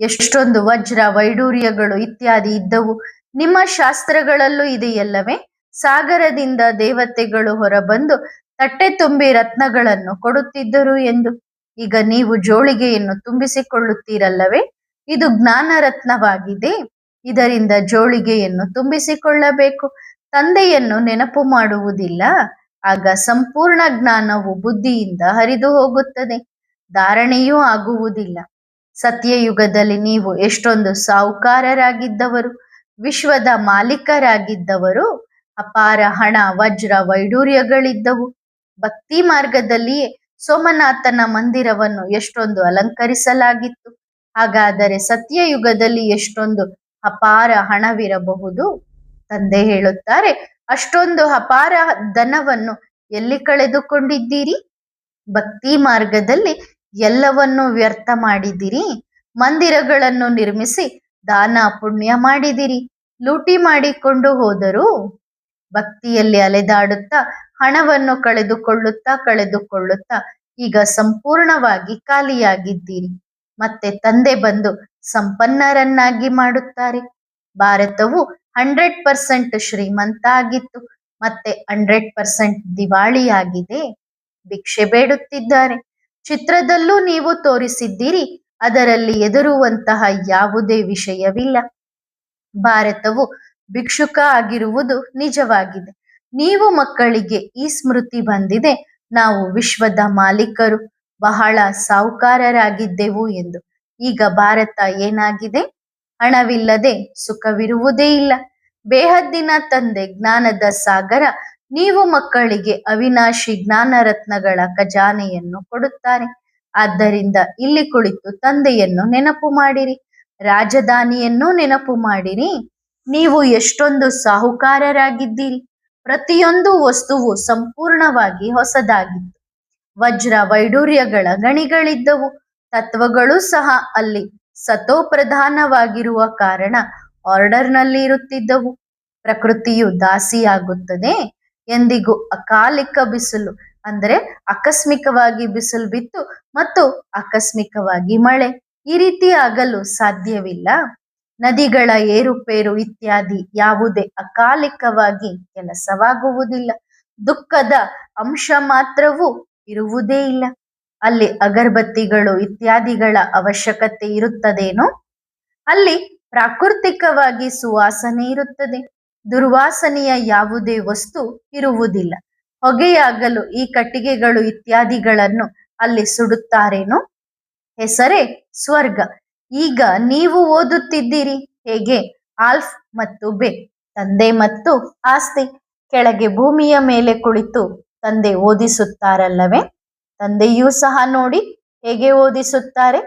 ಎಷ್ಟೊಂದು ವಜ್ರ ವೈಡೂರ್ಯಗಳು ಇತ್ಯಾದಿ ಇದ್ದವು. ನಿಮ್ಮ ಶಾಸ್ತ್ರಗಳಲ್ಲೂ ಇದೆಯಲ್ಲವೇ? ಸಾಗರದಿಂದ ದೇವತೆಗಳು ಹೊರಬಂದು ತಟ್ಟೆ ತುಂಬಿ ರತ್ನಗಳನ್ನು ಕೊಡುತ್ತಿದ್ದರು ಎಂದು. ಈಗ ನೀವು ಜೋಳಿಗೆಯನ್ನು ತುಂಬಿಸಿಕೊಳ್ಳುತ್ತೀರಲ್ಲವೇ? ಇದು ಜ್ಞಾನ ರತ್ನವಾಗಿದೆ. ಇದರಿಂದ ಜೋಳಿಗೆಯನ್ನು ತುಂಬಿಸಿಕೊಳ್ಳಬೇಕು. ತಂದೆಯನ್ನು ನೆನಪು ಮಾಡುವುದಿಲ್ಲ. ಆಗ ಸಂಪೂರ್ಣ ಜ್ಞಾನವು ಬುದ್ಧಿಯಿಂದ ಹರಿದು ಹೋಗುತ್ತದೆ. ಧಾರಣೆಯೂ ಆಗುವುದಿಲ್ಲ. ಸತ್ಯಯುಗದಲ್ಲಿ ನೀವು ಎಷ್ಟೊಂದು ಸಾಹುಕಾರರಾಗಿದ್ದವರು, ವಿಶ್ವದ ಮಾಲೀಕರಾಗಿದ್ದವರು. ಅಪಾರ ಹಣ, ವಜ್ರ ವೈಡೂರ್ಯಗಳಿದ್ದವು. ಭಕ್ತಿ ಮಾರ್ಗದಲ್ಲಿಯೇ ಸೋಮನಾಥನ ಮಂದಿರವನ್ನು ಎಷ್ಟೊಂದು ಅಲಂಕರಿಸಲಾಗಿತ್ತು. ಹಾಗಾದರೆ ಸತ್ಯಯುಗದಲ್ಲಿ ಎಷ್ಟೊಂದು ಅಪಾರ ಹಣವಿರಬಹುದು. ತಂದೆ ಹೇಳುತ್ತಾರೆ, ಅಷ್ಟೊಂದು ಅಪಾರ ಧನವನ್ನು ಎಲ್ಲಿ ಕಳೆದುಕೊಂಡಿದ್ದೀರಿ? ಭಕ್ತಿ ಮಾರ್ಗದಲ್ಲಿ ಎಲ್ಲವನ್ನೂ ವ್ಯರ್ಥ ಮಾಡಿದಿರಿ. ಮಂದಿರಗಳನ್ನು ನಿರ್ಮಿಸಿ ದಾನ ಪುಣ್ಯ ಮಾಡಿದಿರಿ, ಲೂಟಿ ಮಾಡಿಕೊಂಡು ಹೋದರು. ಭಕ್ತಿಯಲ್ಲಿ ಅಲೆದಾಡುತ್ತಾ ಹಣವನ್ನು ಕಳೆದುಕೊಳ್ಳುತ್ತಾ ಈಗ ಸಂಪೂರ್ಣವಾಗಿ ಖಾಲಿಯಾಗಿದ್ದೀರಿ. ಮತ್ತೆ ತಂದೆ ಬಂದು ಸಂಪನ್ನರನ್ನಾಗಿ ಮಾಡುತ್ತಾರೆ. ಭಾರತವು 100% ಶ್ರೀಮಂತ ಆಗಿತ್ತು, ಮತ್ತೆ 100% ದಿವಾಳಿಯಾಗಿದೆ. ಭಿಕ್ಷೆ ಬೇಡುತ್ತಿದ್ದಾರೆ. ಚಿತ್ರದಲ್ಲೂ ನೀವು ತೋರಿಸಿದ್ದೀರಿ, ಅದರಲ್ಲಿ ಹೆದರುವಂತಹ ಯಾವುದೇ ವಿಷಯವಿಲ್ಲ. ಭಾರತವು ಭಿಕ್ಷುಕ ಆಗಿರುವುದು ನಿಜವಾಗಿದೆ. ನೀವು ಮಕ್ಕಳಿಗೆ ಈ ಸ್ಮೃತಿ ಬಂದಿದೆ, ನಾವು ವಿಶ್ವದ ಮಾಲೀಕರು, ಬಹಳ ಸಾಹುಕಾರರಾಗಿದ್ದೆವು ಎಂದು. ಈಗ ಭಾರತ ಏನಾಗಿದೆ? ಹಣವಿಲ್ಲದೆ ಸುಖವಿರುವುದೇ ಇಲ್ಲ. ಬೇಹದ್ದಿನ ತಂದೆ ಜ್ಞಾನದ ಸಾಗರ. ನೀವು ಮಕ್ಕಳಿಗೆ ಅವಿನಾಶಿ ಜ್ಞಾನ ರತ್ನಗಳ ಖಜಾನೆಯನ್ನು ಕೊಡುತ್ತಾರೆ. ಆದ್ದರಿಂದ ಇಲ್ಲಿ ಕುಳಿತು ತಂದೆಯನ್ನು ನೆನಪು ಮಾಡಿರಿ, ರಾಜಧಾನಿಯನ್ನು ನೆನಪು ಮಾಡಿರಿ. ನೀವು ಎಷ್ಟೊಂದು ಸಾಹುಕಾರರಾಗಿದ್ದೀರಿ. ಪ್ರತಿಯೊಂದು ವಸ್ತುವು ಸಂಪೂರ್ಣವಾಗಿ ಹೊಸದಾಗಿತ್ತು. ವಜ್ರ ವೈಡೂರ್ಯಗಳ ಗಣಿಗಳಿದ್ದವು. ತತ್ವಗಳು ಸಹ ಅಲ್ಲಿ ಸತೋಪ್ರಧಾನವಾಗಿರುವ ಕಾರಣ ಆರ್ಡರ್ನಲ್ಲಿ ಇರುತ್ತಿದ್ದವು. ಪ್ರಕೃತಿಯು ದಾಸಿಯಾಗುತ್ತದೆ. ಎಂದಿಗೂ ಅಕಾಲಿಕ ಬಿಸಿಲು ಅಂದರೆ ಆಕಸ್ಮಿಕವಾಗಿ ಬಿಸಿಲು ಬಿತ್ತು ಮತ್ತು ಆಕಸ್ಮಿಕವಾಗಿ ಮಳೆ, ಈ ರೀತಿ ಆಗಲು ಸಾಧ್ಯವಿಲ್ಲ. ನದಿಗಳ ಏರುಪೇರು ಇತ್ಯಾದಿ ಯಾವುದೇ ಅಕಾಲಿಕವಾಗಿ ಕೆಲಸವಾಗುವುದಿಲ್ಲ. ದುಃಖದ ಅಂಶ ಮಾತ್ರವೂ ಇರುವುದೇ ಇಲ್ಲ. ಅಲ್ಲಿ ಅಗರಬತ್ತಿಗಳು ಇತ್ಯಾದಿಗಳ ಅವಶ್ಯಕತೆ ಇರುತ್ತದೇನೋ? ಅಲ್ಲಿ ಪ್ರಾಕೃತಿಕವಾಗಿ ಸುವಾಸನೆ ಇರುತ್ತದೆ. ದುರ್ವಾಸನೆಯ ಯಾವುದೇ ವಸ್ತು ಇರುವುದಿಲ್ಲ. ಹೊಗೆಯಾಗಲು ಈ ಕಟ್ಟಿಗೆಗಳು ಇತ್ಯಾದಿಗಳನ್ನು ಅಲ್ಲಿ ಸುಡುತ್ತಾರೇನೋ? ಹೆಸರೇ ಸ್ವರ್ಗ. ಈಗ ನೀವು ಓದುತ್ತಿದ್ದೀರಿ ಹೇಗೆ? ಆಲ್ಫ್ ಮತ್ತು ಬೆ, ತಂದೆ ಮತ್ತು ಆಸ್ತಿ. ಕೆಳಗೆ ಭೂಮಿಯ ಮೇಲೆ ಕುಳಿತು ತಂದೆ ಓದಿಸುತ್ತಾರಲ್ಲವೇ? ತಂದೆಯೂ ಸಹ ನೋಡಿ ಹೇಗೆ ಓದಿಸುತ್ತಾರೆ.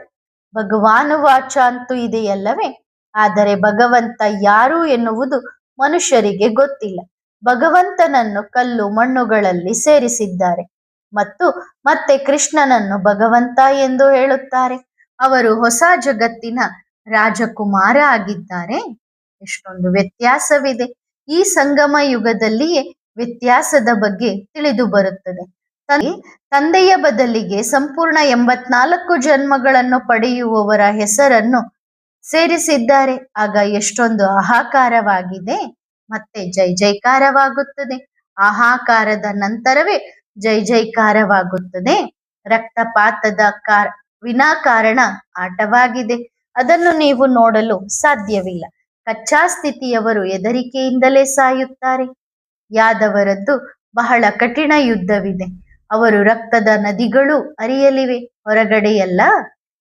ಭಗವಾನುವಾಚ ಅಂತೂ ಇದೆಯಲ್ಲವೇ? ಆದರೆ ಭಗವಂತ ಯಾರು ಎನ್ನುವುದು ಮನುಷ್ಯರಿಗೆ ಗೊತ್ತಿಲ್ಲ. ಭಗವಂತನನ್ನು ಕಲ್ಲು ಮಣ್ಣುಗಳಲ್ಲಿ ಸೇರಿಸಿದ್ದಾರೆ ಮತ್ತು ಮತ್ತೆ ಕೃಷ್ಣನನ್ನು ಭಗವಂತ ಎಂದು ಹೇಳುತ್ತಾರೆ. ಅವರು ಹೊಸ ಜಗತ್ತಿನ ರಾಜಕುಮಾರ ಆಗಿದ್ದಾರೆ. ಎಷ್ಟೊಂದು ವ್ಯತ್ಯಾಸವಿದೆ. ಈ ಸಂಗಮ ಯುಗದಲ್ಲಿಯೇ ವ್ಯತ್ಯಾಸದ ಬಗ್ಗೆ ತಿಳಿದು ಬರುತ್ತದೆ. ತಂದೆಯ ಬದಲಿಗೆ ಸಂಪೂರ್ಣ 84 ಜನ್ಮಗಳನ್ನು ಪಡೆಯುವವರ ಹೆಸರನ್ನು ಸೇರಿಸಿದ್ದಾರೆ. ಆಗ ಎಷ್ಟೊಂದು ಆಹಾಕಾರವಾಗಿದೆ. ಮತ್ತೆ ಜೈ ಜೈಕಾರವಾಗುತ್ತದೆ. ಆಹಾಕಾರದ ನಂತರವೇ ಜೈ ಜೈಕಾರವಾಗುತ್ತದೆ. ರಕ್ತಪಾತದ ವಿನಾಕಾರಣ ಆಟವಾಗಿದೆ. ಅದನ್ನು ನೀವು ನೋಡಲು ಸಾಧ್ಯವಿಲ್ಲ. ಕಚ್ಚಾ ಸ್ಥಿತಿಯವರು ಹೆದರಿಕೆಯಿಂದಲೇ ಸಾಯುತ್ತಾರೆ. ಯಾದವರದ್ದು ಬಹಳ ಕಠಿಣ ಯುದ್ಧವಿದೆ. ಅವರು ರಕ್ತದ ನದಿಗಳು ಹರಿಯಲಿವೆ. ಹೊರಗಡೆಯಲ್ಲ,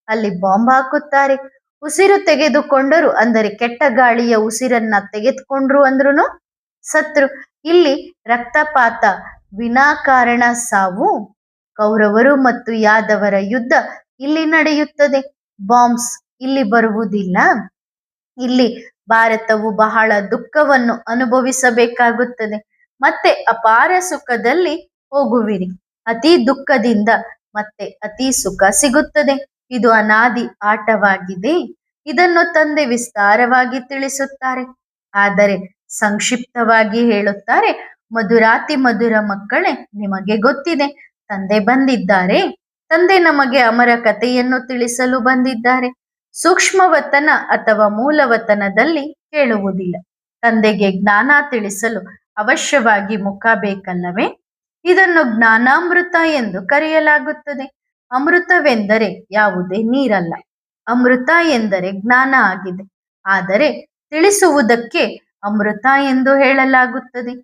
ಅಲ್ಲಿ ಬಾಂಬ್ ಹಾಕುತ್ತಾರೆ. ಉಸಿರು ತೆಗೆದುಕೊಂಡರು ಅಂದರೆ ಕೆಟ್ಟ ಗಾಳಿಯ ಉಸಿರನ್ನ ತೆಗೆದುಕೊಂಡ್ರು ಅಂದ್ರೂ ಸತ್ರು. ಇಲ್ಲಿ ರಕ್ತಪಾತ, ವಿನಾಕಾರಣ ಸಾವು. ಕೌರವರು ಮತ್ತು ಯಾದವರ ಯುದ್ಧ ಇಲ್ಲಿ ನಡೆಯುತ್ತದೆ. ಬಾಂಬ್ಸ್ ಇಲ್ಲಿ ಬರುವುದಿಲ್ಲ. ಇಲ್ಲಿ ಭಾರತವು ಬಹಳ ದುಃಖವನ್ನು ಅನುಭವಿಸಬೇಕಾಗುತ್ತದೆ. ಮತ್ತೆ ಅಪಾರ ಸುಖದಲ್ಲಿ ಹೋಗುವಿರಿ. ಅತಿ ದುಃಖದಿಂದ ಮತ್ತೆ ಅತಿ ಸುಖ ಸಿಗುತ್ತದೆ. ಇದು ಅನಾದಿ ಆಟವಾಗಿದೆ. ಇದನ್ನು ತಂದೆ ವಿಸ್ತಾರವಾಗಿ ತಿಳಿಸುತ್ತಾರೆ. ಆದರೆ ಸಂಕ್ಷಿಪ್ತವಾಗಿ ಹೇಳುತ್ತಾರೆ. ಮಧುರಾತಿ ಮಧುರ ಮಕ್ಕಳೇ, ನಿಮಗೆ ಗೊತ್ತಿದೆ ತಂದೆ ಬಂದಿದ್ದಾರೆ. ತಂದೆ ನಮಗೆ ಅಮರ ಕಥೆಯನ್ನು ತಿಳಿಸಲು ಬಂದಿದ್ದಾರೆ. ಸೂಕ್ಷ್ಮವತನ ಅಥವಾ ಮೂಲವತನದಲ್ಲಿ ಕೇಳುವುದಿಲ್ಲ. ತಂದೆಗೆ ಜ್ಞಾನ ತಿಳಿಸಲು ಅವಶ್ಯವಾಗಿ ಮುಖ ಬೇಕಲ್ಲವೇ? ಇದನ್ನು ಜ್ಞಾನಾಮೃತ ಎಂದು ಕರೆಯಲಾಗುತ್ತದೆ. ಅಮೃತವೆಂದರೆ ಯಾವುದೇ ನೀರಲ್ಲ. ಅಮೃತ ಎಂದರೆ ಜ್ಞಾನ ಆಗಿದೆ. ಆದರೆ ತಿಳಿಸುವುದಕ್ಕೆ ಅಮೃತ ಎಂದು ಹೇಳಲಾಗುತ್ತದೆ.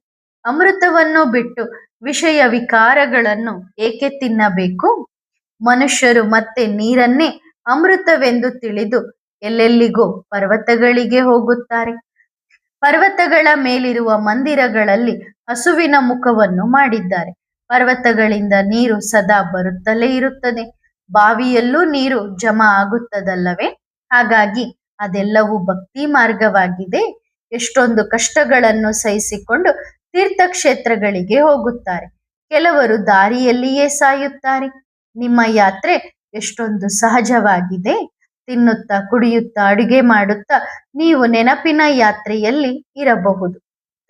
ಅಮೃತವನ್ನು ಬಿಟ್ಟು ವಿಷಯ ವಿಕಾರಗಳನ್ನು ಏಕೆ ತಿನ್ನಬೇಕು? ಮನುಷ್ಯರು ಮತ್ತೆ ನೀರನ್ನೇ ಅಮೃತವೆಂದು ತಿಳಿದು ಎಲ್ಲೆಲ್ಲಿಗೋ ಪರ್ವತಗಳಿಗೆ ಹೋಗುತ್ತಾರೆ. ಪರ್ವತಗಳ ಮೇಲಿರುವ ಮಂದಿರಗಳಲ್ಲಿ ಹಸುವಿನ ಮುಖವನ್ನು ಮಾಡಿದ್ದಾರೆ. ಪರ್ವತಗಳಿಂದ ನೀರು ಸದಾ ಬರುತ್ತಲೇ ಇರುತ್ತದೆ. ಬಾವಿಯಲ್ಲೂ ನೀರು ಜಮಾ ಆಗುತ್ತದಲ್ಲವೇ? ಹಾಗಾಗಿ ಅದೆಲ್ಲವೂ ಭಕ್ತಿ ಮಾರ್ಗವಾಗಿದೆ. ಎಷ್ಟೊಂದು ಕಷ್ಟಗಳನ್ನು ಸಹಿಸಿಕೊಂಡು ತೀರ್ಥಕ್ಷೇತ್ರಗಳಿಗೆ ಹೋಗುತ್ತಾರೆ. ಕೆಲವರು ದಾರಿಯಲ್ಲಿಯೇ ಸಾಯುತ್ತಾರೆ. ನಿಮ್ಮ ಯಾತ್ರೆ ಎಷ್ಟೊಂದು ಸಹಜವಾಗಿದೆ. ತಿನ್ನುತ್ತಾ ಕುಡಿಯುತ್ತಾ ಅಡುಗೆ ಮಾಡುತ್ತಾ ನೀವು ನೆನಪಿನ ಯಾತ್ರೆಯಲ್ಲಿ ಇರಬಹುದು.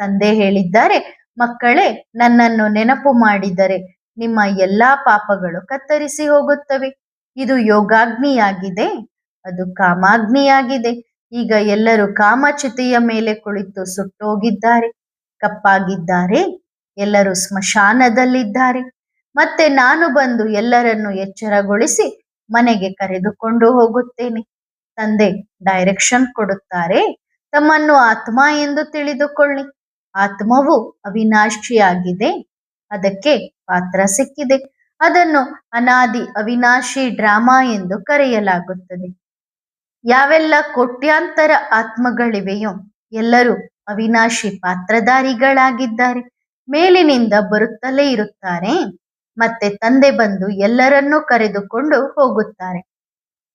ತಂದೆ ಹೇಳಿದ್ದಾರೆ, ಮಕ್ಕಳೇ, ನನ್ನನ್ನು ನೆನಪು ಮಾಡಿದರೆ ನಿಮ್ಮ ಎಲ್ಲಾ ಪಾಪಗಳು ಕತ್ತರಿಸಿ ಹೋಗುತ್ತವೆ. ಇದು ಯೋಗಾಗ್ನಿಯಾಗಿದೆ, ಅದು ಕಾಮಾಗ್ನಿಯಾಗಿದೆ. ಈಗ ಎಲ್ಲರೂ ಕಾಮಚ್ಯುತಿಯ ಮೇಲೆ ಕುಳಿತು ಸುಟ್ಟೋಗಿದ್ದಾರೆ, ಕಪ್ಪಾಗಿದ್ದಾರೆ. ಎಲ್ಲರೂ ಸ್ಮಶಾನದಲ್ಲಿದ್ದಾರೆ. ಮತ್ತೆ ನಾನು ಬಂದು ಎಲ್ಲರನ್ನು ಎಚ್ಚರಗೊಳಿಸಿ ಮನೆಗೆ ಕರೆದುಕೊಂಡು ಹೋಗುತ್ತೇನೆ. ತಂದೆ ಡೈರೆಕ್ಷನ್ ಕೊಡುತ್ತಾರೆ. ತಮ್ಮನ್ನು ಆತ್ಮ ಎಂದು ತಿಳಿದುಕೊಳ್ಳಿ. ಆತ್ಮವು ಅವಿನಾಶಿಯಾಗಿದೆ. ಅದಕ್ಕೆ ಪಾತ್ರ ಸಿಕ್ಕಿದೆ. ಅದನ್ನು ಅನಾದಿ ಅವಿನಾಶಿ ಡ್ರಾಮಾ ಎಂದು ಕರೆಯಲಾಗುತ್ತದೆ. ಯಾವೆಲ್ಲ ಕೋಟ್ಯಾಂತರ ಆತ್ಮಗಳಿವೆಯೋ ಎಲ್ಲರೂ ಅವಿನಾಶಿ ಪಾತ್ರಧಾರಿಗಳಾಗಿದ್ದಾರೆ. ಮೇಲಿನಿಂದ ಬರುತ್ತಲೇ ಇರುತ್ತಾರೆ. ಮತ್ತೆ ತಂದೆ ಬಂದು ಎಲ್ಲರನ್ನೂ ಕರೆದುಕೊಂಡು ಹೋಗುತ್ತಾರೆ.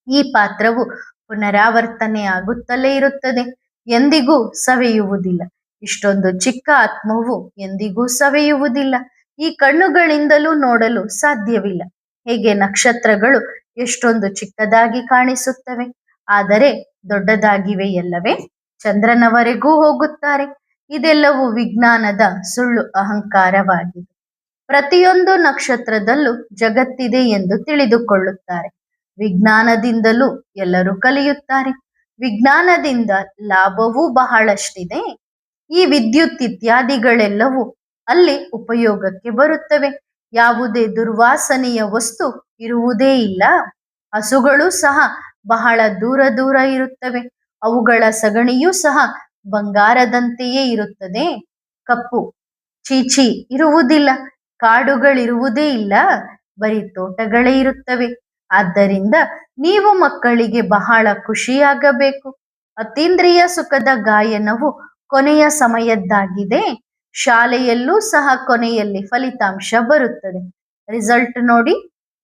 ಈ ಪಾತ್ರವು ಪುನರಾವರ್ತನೆ ಆಗುತ್ತಲೇ ಇರುತ್ತದೆ, ಎಂದಿಗೂ ಸವೆಯುವುದಿಲ್ಲ. ಇಷ್ಟೊಂದು ಚಿಕ್ಕ ಆತ್ಮವು ಎಂದಿಗೂ ಸವೆಯುವುದಿಲ್ಲ. ಈ ಕಣ್ಣುಗಳಿಂದಲೂ ನೋಡಲು ಸಾಧ್ಯವಿಲ್ಲ. ಹೇಗೆ ನಕ್ಷತ್ರಗಳು ಎಷ್ಟೊಂದು ಚಿಕ್ಕದಾಗಿ ಕಾಣಿಸುತ್ತವೆ, ಆದರೆ ದೊಡ್ಡದಾಗಿವೆ ಎಲ್ಲವೇ. ಚಂದ್ರನವರೆಗೂ ಹೋಗುತ್ತಾರೆ. ಇದೆಲ್ಲವೂ ವಿಜ್ಞಾನದ ಸುಳ್ಳು ಅಹಂಕಾರವಾಗಿದೆ. ಪ್ರತಿಯೊಂದು ನಕ್ಷತ್ರದಲ್ಲೂ ಜಗತ್ತಿದೆ ಎಂದು ತಿಳಿದುಕೊಳ್ಳುತ್ತಾರೆ. ವಿಜ್ಞಾನದಿಂದಲೂ ಎಲ್ಲರೂ ಕಲಿಯುತ್ತಾರೆ. ವಿಜ್ಞಾನದಿಂದ ಲಾಭವೂ ಬಹಳಷ್ಟಿದೆ. ಈ ವಿದ್ಯುತ್ ಇತ್ಯಾದಿಗಳೆಲ್ಲವೂ ಅಲ್ಲಿ ಉಪಯೋಗಕ್ಕೆ ಬರುತ್ತವೆ. ಯಾವುದೇ ದುರ್ವಾಸನೆಯ ವಸ್ತು ಇರುವುದೇ ಇಲ್ಲ. ಹಸುಗಳು ಸಹ ಬಹಳ ದೂರ ದೂರ ಇರುತ್ತವೆ. ಅವುಗಳ ಸಗಣಿಯೂ ಸಹ ಬಂಗಾರದಂತೆಯೇ ಇರುತ್ತದೆ. ಕಪ್ಪು ಚೀಚಿ ಇರುವುದಿಲ್ಲ. ಕಾಡುಗಳಿರುವುದೇ ಇಲ್ಲ. ಬರೀ ತೋಟಗಳೇ ಇರುತ್ತವೆ. ಆದ್ದರಿಂದ ನೀವು ಮಕ್ಕಳಿಗೆ ಬಹಳ ಖುಷಿಯಾಗಬೇಕು. ಅತೀಂದ್ರಿಯ ಸುಖದ ಗಾಯನವು ಕೊನೆಯ ಸಮಯದ್ದಾಗಿದೆ. ಶಾಲೆಯಲ್ಲೂ ಸಹ ಕೊನೆಯಲ್ಲಿ ಫಲಿತಾಂಶ ಬರುತ್ತದೆ. ರಿಸಲ್ಟ್ ನೋಡಿ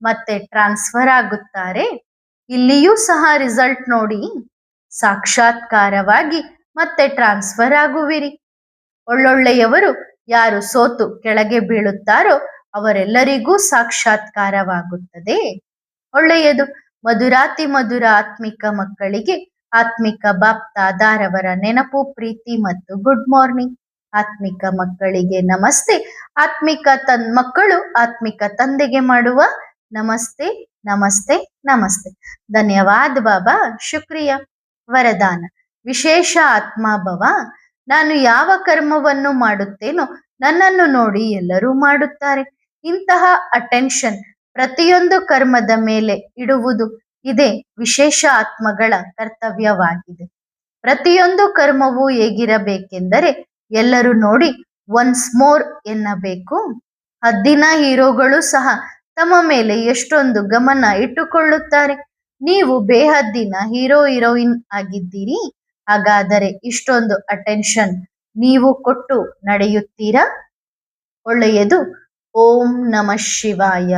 ಮತ್ತೆ ಟ್ರಾನ್ಸ್ಫರ್ ಆಗುತ್ತಾರೆ. ಇಲ್ಲಿಯೂ ಸಹ ರಿಸಲ್ಟ್ ನೋಡಿ ಸಾಕ್ಷಾತ್ಕಾರವಾಗಿ ಮತ್ತೆ ಟ್ರಾನ್ಸ್ಫರ್ ಆಗುವಿರಿ. ಒಳ್ಳೊಳ್ಳೆಯವರು ಯಾರು ಸೋತು ಕೆಳಗೆ ಬೀಳುತ್ತಾರೋ ಅವರೆಲ್ಲರಿಗೂ ಸಾಕ್ಷಾತ್ಕಾರವಾಗುತ್ತದೆ. ಒಳ್ಳೆಯದು. ಮಧುರಾತಿ ಮಧುರ ಆತ್ಮಿಕ ಮಕ್ಕಳಿಗೆ ಆತ್ಮಿಕ ಬಾಪ್ತಾದಾರವರ ನೆನಪು, ಪ್ರೀತಿ ಮತ್ತು ಗುಡ್ ಮಾರ್ನಿಂಗ್. ಆತ್ಮಿಕ ಮಕ್ಕಳಿಗೆ ನಮಸ್ತೆ. ಆತ್ಮಿಕ ಮಕ್ಕಳು ಆತ್ಮಿಕ ತಂದೆಗೆ ಮಾಡುವ ನಮಸ್ತೆ ನಮಸ್ತೆ ನಮಸ್ತೆ. ಧನ್ಯವಾದ ಬಾಬಾ. ಶುಕ್ರಿಯಾ. ವರದಾನ: ವಿಶೇಷ ಆತ್ಮಾಭವ. ನಾನು ಯಾವ ಕರ್ಮವನ್ನು ಮಾಡುತ್ತೇನೋ ನನ್ನನ್ನು ನೋಡಿ ಎಲ್ಲರೂ ಮಾಡುತ್ತಾರೆ. ಇಂತಹ ಅಟೆನ್ಷನ್ ಪ್ರತಿಯೊಂದು ಕರ್ಮದ ಮೇಲೆ ಇಡುವುದು ಇದೇ ವಿಶೇಷ ಆತ್ಮಗಳ ಕರ್ತವ್ಯವಾಗಿದೆ. ಪ್ರತಿಯೊಂದು ಕರ್ಮವೂ ಹೇಗಿರಬೇಕೆಂದರೆ ಎಲ್ಲರೂ ನೋಡಿ ಒನ್ಸ್ ಮೋರ್ ಎನ್ನಬೇಕು. ಹದ್ದಿನ ಹೀರೋಗಳು ಸಹ ತಮ್ಮ ಮೇಲೆ ಎಷ್ಟೊಂದು ಗಮನ ಇಟ್ಟುಕೊಳ್ಳುತ್ತಾರೆ. ನೀವು ಬೇಹದ್ದಿನ ಹೀರೋಯಿನ್ ಆಗಿದ್ದೀರಿ. ಹಾಗಾದರೆ ಇಷ್ಟೊಂದು ಅಟೆನ್ಷನ್ ನೀವು ಕೊಟ್ಟು ನಡೆಯುತ್ತೀರಾ? ಒಳ್ಳೆಯದು. ಓಂ ನಮಃ ಶಿವಾಯ.